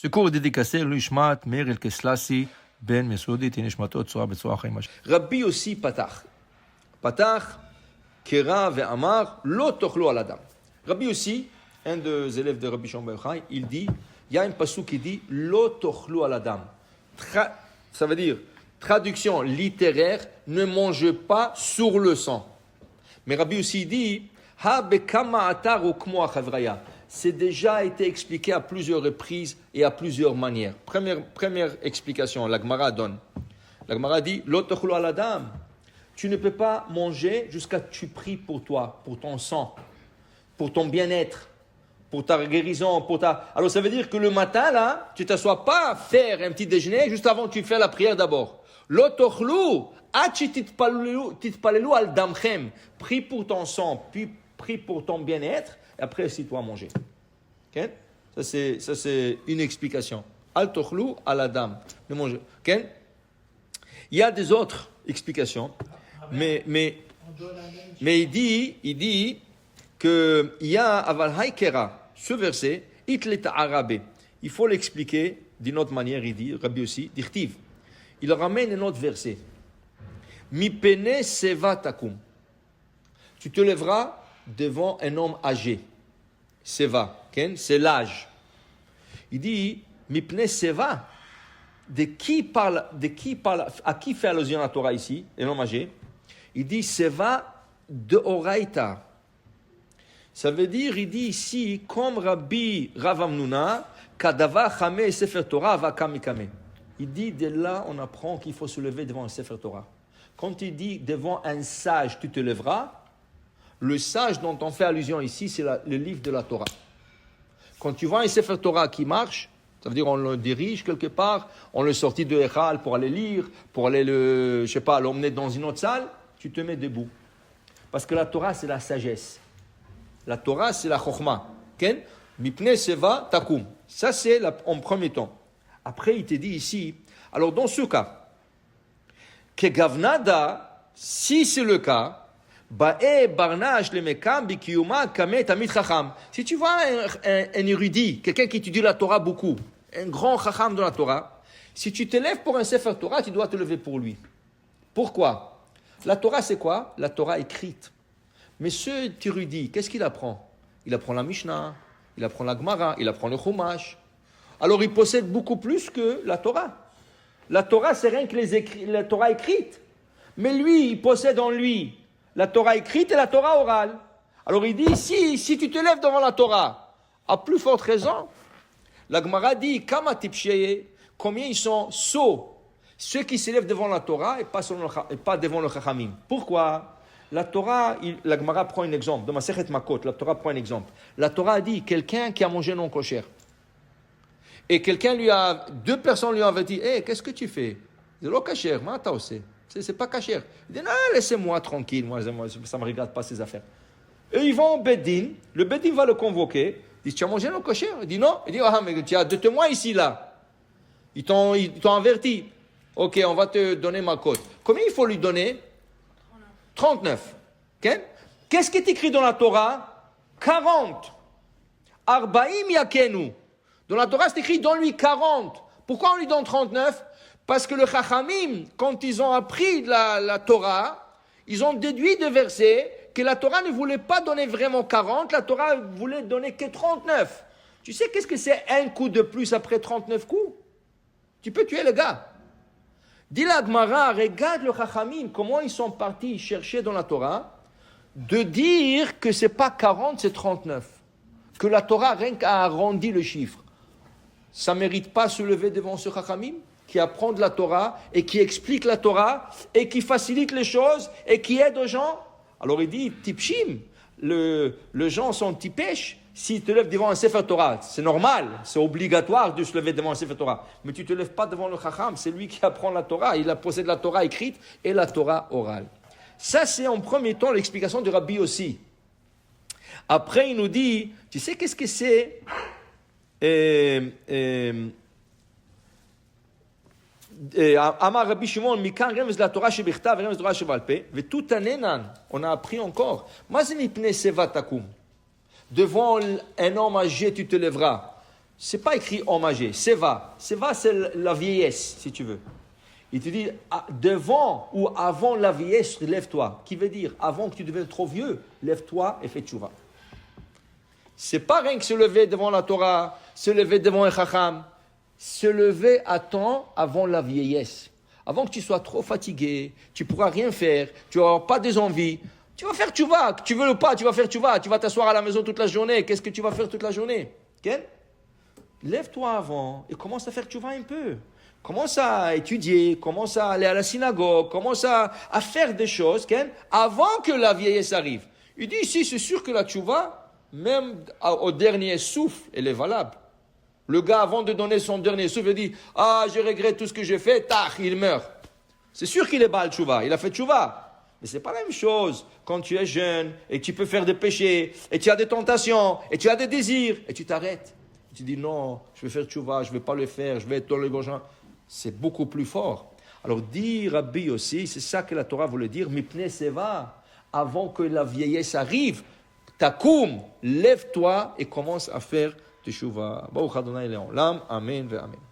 Ce cours est dédicacé l'Ishmat Meir el-Keslassi ben Mesoudi Tinishmatot Tzora Betzora Chaim. Rabbi aussi patach. Patach, Kera ve'amar, lo tochlo al adam. Rabbi aussi, un des élèves de Rabbi Shimon bar Yochai, il dit, il y a un passou qui dit, lo tochlo al adam. Ça veut dire, traduction littéraire, ne mangez pas sur le sang. Mais Rabbi aussi dit, ha bekama atar ukmo achavraya. C'est déjà été expliqué à plusieurs reprises et à plusieurs manières. Première explication, la Gemara donne. La Gemara dit, lo tochlo al adam. Tu ne peux pas manger jusqu'à ce que tu pries pour toi, pour ton sang, pour ton bien-être, pour ta guérison, Alors ça veut dire que le matin, là, tu ne t'assois pas à faire un petit déjeuner, juste avant tu fais la prière d'abord. Lo tochlu, achi titpalelu al damchem. Prie pour ton sang, puis prie pour ton bien-être, et après assis-toi à manger. Okay? Ça c'est une explication. Al tochlu al adam. Ne manger. Okay? Il y a des autres explications. Mais il dit qu'il y a aval haïkera, ce verset, itleta arabe. Il faut l'expliquer d'une autre manière, il dit, Rabbi aussi, dirtiv. Il ramène un autre verset. Mi pene seva takum. Tu te lèveras devant un homme âgé. Seva, c'est l'âge. Il dit, mi pene seva. À qui fait allusion la Torah ici, un homme âgé? Il dit Seva de Oraita. Ça veut dire, il dit ici, comme Rabbi Rav Amnuna, Kadava Chame Sefer Torah va kamikame. Il dit, de là, on apprend qu'il faut se lever devant un Sefer Torah. Quand il dit devant un sage, tu te lèveras, le sage dont on fait allusion ici, c'est le livre de la Torah. Quand tu vois un Sefer Torah qui marche, ça veut dire on le dirige quelque part, on le sortit de Echal pour aller lire, pour aller l'emmener dans une autre salle, tu te mets debout. Parce que la Torah, c'est la sagesse. La Torah, c'est la chokhmah. Mipne seva takum. Ça, c'est en premier temps. Après, il te dit ici, alors dans ce cas, que gavnada, si c'est le cas, si tu vois un érudit, quelqu'un qui étudie la Torah beaucoup, un grand chacham de la Torah, si tu te lèves pour un Sefer Torah, tu dois te lever pour lui. Pourquoi? La Torah, c'est quoi? La Torah écrite. Mais ce érudit, qu'est-ce qu'il apprend? Il apprend la Mishnah, il apprend la Gemara, il apprend le Chumash. Alors il possède beaucoup plus que la Torah. La Torah, c'est rien que la Torah écrite. Mais lui, il possède en lui la Torah écrite et la Torah orale. Alors il dit, si tu te lèves devant la Torah, à plus forte raison, la Gemara dit, combien ils sont sots, ceux qui se lèvent devant la Torah et pas devant le Chachamim. Pourquoi? La Torah, la Gemara prend un exemple, dans Masechet Makot, la Torah prend un exemple. La Torah a dit, quelqu'un qui a mangé non kosher, et deux personnes lui ont dit, qu'est-ce que tu fais? C'est lo kasher, ma ta aussi. C'est pas kasher. Il dit, non, laissez-moi tranquille, moi, ça ne me regarde pas ces affaires. Et ils vont au Bedin, le Bedin va le convoquer, il dit, tu as mangé non kosher? Il dit, non. Il dit, mais tu as deux témoins ici, là. Ils t'ont averti. Ok, on va te donner ma cote. Combien il faut lui donner? 39. Okay? Qu'est-ce qui est écrit dans la Torah? 40. Arbaim yakenu. Dans la Torah, c'est écrit, donne-lui 40. Pourquoi on lui donne 39? Parce que le Chachamim, quand ils ont appris la Torah, ils ont déduit de versets que la Torah ne voulait pas donner vraiment 40, la Torah voulait donner que 39. Tu sais qu'est-ce que c'est un coup de plus après 39 coups? Tu peux tuer le gars. Dis la Gemara, regarde le Chachamim, comment ils sont partis chercher dans la Torah, de dire que c'est pas 40, c'est 39. Que la Torah rien qu'a arrondi le chiffre. Ça ne mérite pas de se lever devant ce Chachamim qui apprend de la Torah et qui explique la Torah et qui facilite les choses et qui aide aux gens. Alors il dit, tipshim, les gens sont tipèches s'ils te lèvent devant un Sefer Torah. C'est normal, c'est obligatoire de se lever devant un Sefer Torah. Mais tu ne te lèves pas devant le Chacham, c'est lui qui apprend la Torah. Il possède la Torah écrite et la Torah orale. Ça, c'est en premier temps l'explication du Rabbi aussi. Après, il nous dit, tu sais qu'est-ce que c'est Amar Rabbi Shimon, Mikan remez la Torah shebichtav, remez la Torah shebalpeh, et tout anenan, on a appris encore. Mazé mipne seva takum. Devant un homme âgé, tu te lèveras. c'est pas écrit hommagé, seva. Seva, c'est la vieillesse, si tu veux. Il te dit, devant ou avant la vieillesse, lève-toi. Qui veut dire, avant que tu deviennes trop vieux, lève-toi et fais tchouva. C'est pas rien que se lever devant la Torah, se lever devant un chacham. Se lever à temps avant la vieillesse. Avant que tu sois trop fatigué, tu ne pourras rien faire, tu n'auras pas des envies. Tu vas faire tchouva, que tu veux ou pas, tu vas faire tchouva. Tu vas t'asseoir à la maison toute la journée. Qu'est-ce que tu vas faire toute la journée? Okay? Lève-toi avant et commence à faire tchouva un peu. Commence à étudier, commence à aller à la synagogue, commence à faire des choses avant que la vieillesse arrive. Il dit ici, c'est sûr que la tchouva, même au dernier souffle, elle est valable. Le gars, avant de donner son dernier souffle, il dit « Ah, je regrette tout ce que j'ai fait, tach, il meurt. » C'est sûr qu'il est Baal Tchouva, il a fait Tchouva. Mais ce n'est pas la même chose quand tu es jeune et tu peux faire des péchés, et tu as des tentations, et tu as des désirs, et tu t'arrêtes. Tu dis non, je vais faire tchouva, je ne vais pas le faire, je vais être dans le gauche. C'est beaucoup plus fort. Alors, dit Rabbi aussi, c'est ça que la Torah voulait dire, Mipnei Seva, avant que la vieillesse arrive, Takoum, lève-toi et commence à faire tchouva. Baruch Adonai Le'olam, Amen ve Amen.